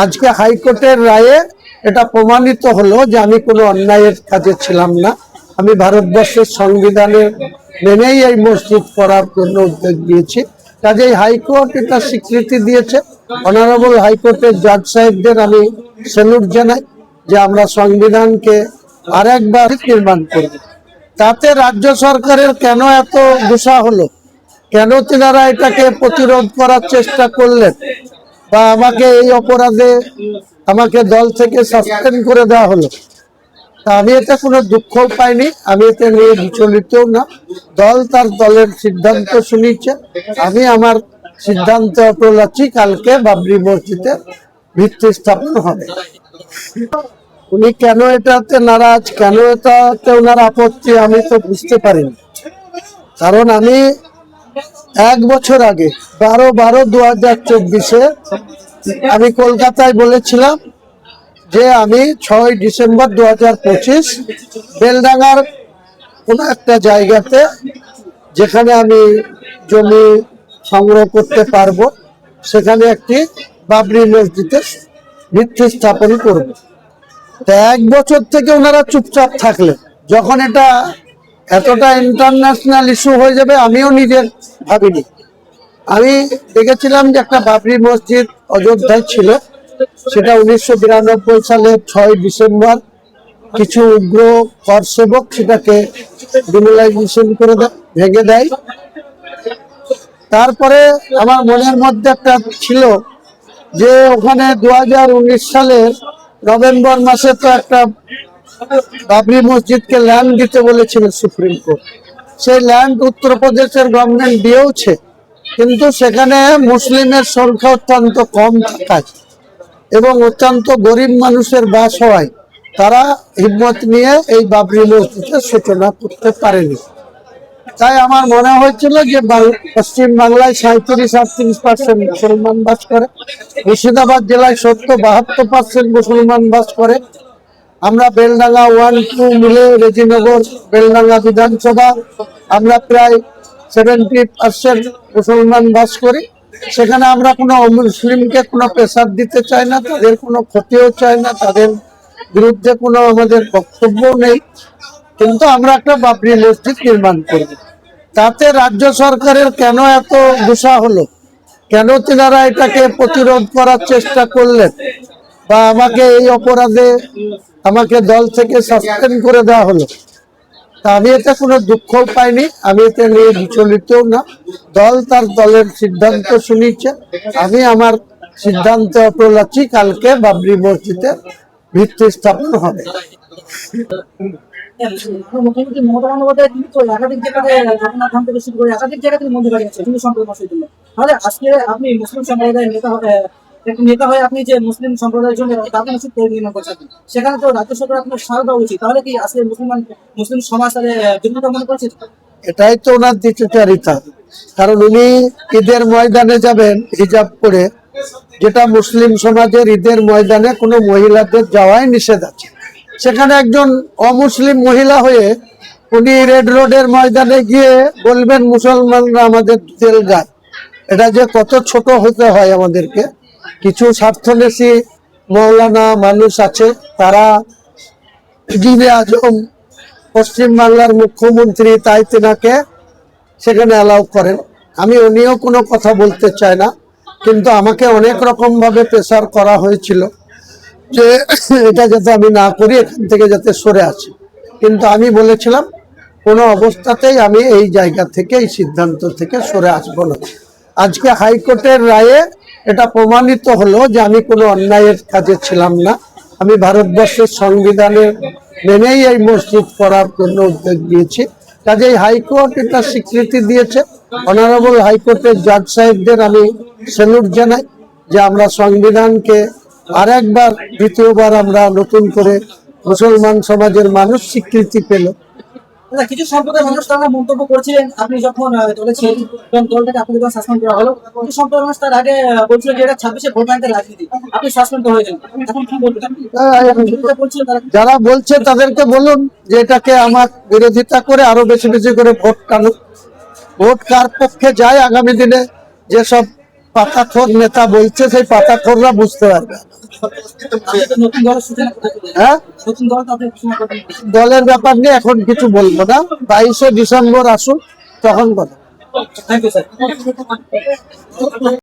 আজকে হাইকোর্টের রায়ে এটা প্রমাণিত হলো যে আমি কোনো অন্যায়ের কাজে ছিলাম না। আমি ভারতবর্ষের সংবিধানের মেনেই এই মসজিদ করার জন্য উদ্যোগ দিয়েছি। কাজেই হাইকোর্ট এটা স্বীকৃতি দিয়েছে। অনারেবল হাইকোর্টের জাজ সাহেবদের আমি স্যালুট জানাই যে আমরা সংবিধানকে আরেকবার নির্মাণ করব। তাতে রাজ্য সরকারের কেন এত গুসা হলো, কেন তিনারা এটাকে প্রতিরোধ করার চেষ্টা করলেন, বা আমাকে এই অপরাধে আমাকে দল থেকে সাসপেন্ড করে দেওয়া হলো, তা আমি এতে কোনো দুঃখ পাইনি। আমি এতে নিয়ে বিচলিতও না। দল তার দলের সিদ্ধান্ত শুনিয়েছে, আমি আমার সিদ্ধান্ত অটল আছি। কালকে বাবরি মসজিদে ভিত্তি স্থাপন হবে। উনি কেন এটাতে নারাজ, কেন এটাতে ওনার আপত্তি, আমি তো বুঝতে পারিনি। কারণ আমি 1 বছর আগে 12/12/2024 আমি কলকাতায় বলেছিলাম যে আমি 6 ডিসেম্বর 2025 বেলডাঙ্গার কোনো একটা জায়গাতে, যেখানে আমি জমি সংগ্রহ করতে পারবো, সেখানে একটি বাবরি মসজিদের ভিত্তি স্থাপন করব। তা 1 বছর থেকে ওনারা চুপচাপ থাকলেন। যখন এটা এতটা ইন্টারন্যাশনাল ইস্যু হয়ে যাবে আমিও নিজে ভাবিনি। আমি দেখেছিলাম যে একটা বাবরি মসজিদ অযোধ্যায় ছিল, সেটা 1992 সালের 6 ডিসেম্বর কিছু উগ্র কর সেবক সেটাকে ডিমোলাইজেশন করে ভেঙে দেয়। তারপরে আমার মনের মধ্যে একটা ছিল যে ওখানে 2019 সালের নভেম্বর মাসে তো একটা বাবরি মসজিদকে ল্যান্ড দিতে বলেছিল সুপ্রিম কোর্ট। সেই ল্যান্ড উত্তরপ্রদেশের গভর্নমেন্ট দিয়েওছে, কিন্তু সেখানে মুসলিমের সংখ্যা অত্যন্ত কম থাকায় এবং অত্যন্ত গরিব মানুষের বাস হওয়ায় তারা হিম্মত নিয়ে এই বাবরি মসজিদের সূচনা করতে পারেনি। তাই আমার মনে হয়েছিল যে পশ্চিম বাংলায় 37-38% মুসলমান বাস করে, মুর্শিদাবাদ জেলায় 72% মুসলমান বাস করে। আমরা বেলডাঙ্গা 1-2 মিলে রেজিনগর বেলডাঙ্গা বিধানসভা আমরা প্রায় 70% মুসলমান বাস করি। সেখানে আমরা কোনো অমুসলিমকে কোনো প্রেসার দিতে চাই না, তাদের কোনো ক্ষতিও চাই না, তাদের বিরুদ্ধে কোনো আমাদের বক্তব্যও নেই। কিন্তু আমরা একটা বাবরি মসজিদ নির্মাণ করব। তাতে রাজ্য সরকারের কেন এত গুসা হলো, কেন তিনারা এটাকে প্রতিরোধ করার চেষ্টা করলেন, বা আমাকে এই অপরাধে আমাকে দল থেকে সাসপেন্ড করে দেওয়া হলো, তা আমি এতে কোনো দুঃখ পাইনি। আমি এতে নিয়ে বিচলিতও না। দল তার দলের সিদ্ধান্ত শুনিয়েছে, আমি আমার সিদ্ধান্ত অটল আছি। কালকে বাবরি মসজিদে ভিত্তি স্থাপন হবে। মুখ্যমন্ত্রী মমতা বন্দ্যোপাধ্যায় কিন্তু একাধিক জায়গায় জগন্নাথ ধাম থেকে শুরু করে একাধিক জায়গা থেকে মন্দির বানিয়েছে হিন্দু সম্প্রদায়ের জন্য। তাহলে আজকে আপনি মুসলিম সম্প্রদায়ের নেতা হয়ে আপনি যে মুসলিম সম্প্রদায়ের জন্য বাবরি মসজিদ তৈরি নির্মাণ করছেন, সেখানে তো রাজ্য সরকার আপনার সাড়া দেওয়া উচিত। তাহলে কি আজকে মুসলিম সমাজ তাদের যোগ্যতা মনে করছে? এটাই তো ওনার দ্বিচারিতা। কারণ উনি ঈদের ময়দানে যাবেন হিজাব করে, যেটা মুসলিম সমাজের ঈদের ময়দানে কোনো মহিলাদের যাওয়াই নিষেধ আছে। সেখানে একজন অমুসলিম মহিলা হয়ে উনি রেড রোডের ময়দানে গিয়ে বলবেন মুসলমানরা আমাদের তেল গায়। এটা যে কত ছোট হতে হয় আমাদেরকে। কিছু স্বার্থলেশী মৌলানা মানুষ আছে, তারা জিনে আজম পশ্চিম বাংলার মুখ্যমন্ত্রী, তাই তেনাকে সেখানে অ্যালাউ করেন। আমি উনিও কোনো কথা বলতে চাই না, কিন্তু আমাকে অনেক রকম ভাবে প্রেসার করা হয়েছিল যে এটা যাতে আমি না করি, এখান থেকে যাতে সরে আসি। কিন্তু আমি বলেছিলাম কোনো অবস্থাতেই আমি এই জায়গা থেকে, এই সিদ্ধান্ত থেকে সরে আসবো না। আজকে হাইকোর্টের রায়ে এটা প্রমাণিত হলো যে আমি কোনো অন্যায়ের কাজে ছিলাম না। আমি ভারতবর্ষের সংবিধানের মেনেই এই মসজিদ করার জন্য উদ্যোগ দিয়েছি। কাজেই হাইকোর্ট এটা স্বীকৃতি দিয়েছে। অনারেবল হাইকোর্টের জাজ সাহেবদের আমি স্যালুট জানাই যে আমরা সংবিধানকে আরেকবার, দ্বিতীয়বার আমরা নতুন করে মুসলমান সমাজের মানুষ স্বীকৃতি পেল। কিছু সম্প্রদায়ের মানুষ তারা মন্তব্য করছিলেন আপনি যখন দলে ছিলেন, দলটাকে আপনাকে যখন সাসপেন্ড করা হলো, কিছু সম্প্রদায়ের মানুষ তার আগে বলছিল যে এটা 26-এ ভোট ব্যাংকের রাজনীতি, আপনি সাসপেন্ড হয়েছেন, এখন কি বলবেন? যারা বলছে তাদেরকে বলুন যে এটাকে আমার বিরোধিতা করে আরো বেশি বেশি করে ভোট টানুক। ভোট কার পক্ষে যায় আগামী দিনে যেসব পাতাখোর নেতা বলছে, সেই পাতাখোররা বুঝতে পারবে। আপনি তো নতুন দলের সূচনা করতে হ্যাঁ, নতুন দল তো আপনি ঘোষণা করবেন। দলের ব্যাপার নিয়ে এখন কিছু বলবো না, 22শে ডিসেম্বর আসুন তখন কথা। Thank you sir.